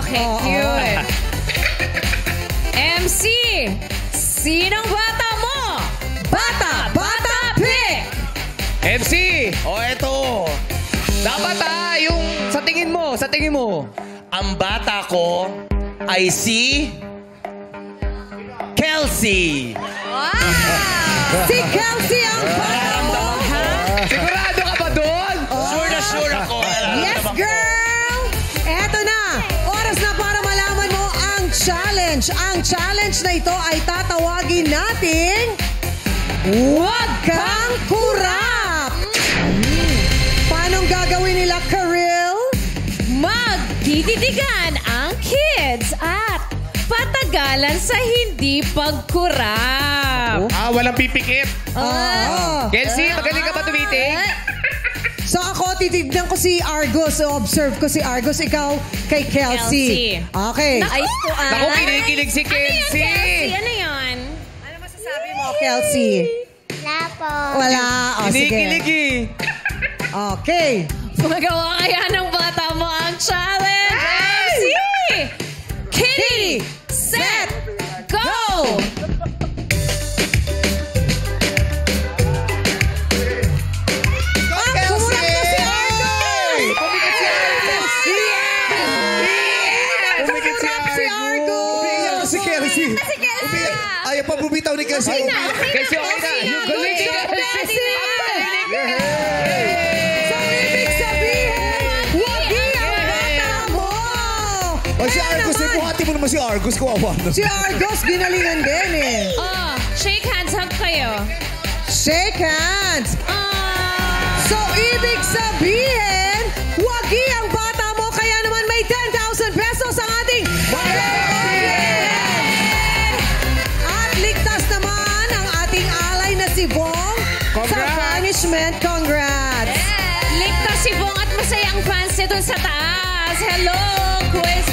Okay, cute. MC, sinong bata mo? Bata pick! MC! Eto. Dapat yung sa tingin mo. Ang bata ko ay si Kelsey. Wow! Si Kelsey ang bata mo, ha? Sigurado ka ba doon? Sure na sure ako. Yes, girl! Eto na, oras na para malaman mo ang challenge. Ang challenge na ito ay tatawagin nating Huwag Kang Kurap! Paano gagawin nila, Karil? Magtititigan ang kids at patagalan sa hindi pagkurap. Walang pipikit. Kelsey, magaling ka ba tumiting? So ako, titignan ko si Argos. Observe ko si Argos. Ikaw kay Kelsey. Okay. Nice to Naku, kinikilig si Kelsey. Ano yun? Ano masasabi mo, Kelsey? Wala po. Wala. O, sige. Kinikilig eh. Okay. Magawa kaya ng bata mo ang challenge. MC! Kitty! Set! Go! Ayaw pa bumitaw ni Kelsey. Kelsey, okay na. Yung galing ni Kelsey. So, ibig sabihin, wagi ang bata mo! O si Argos, buhati mo naman si Argos. Kawawa na. Si Argos, ginalingan din eh. Shake hands, hug kayo. Shake hands! So, ibig sabihin, wagi ang bata mo, kaya naman may 10,000 pesos ang ating at ligtas naman ang ating alay na si Bong sa punishment. Congrats! Ligtas si Bong at masayang fans nito sa taas. Hello, Quiz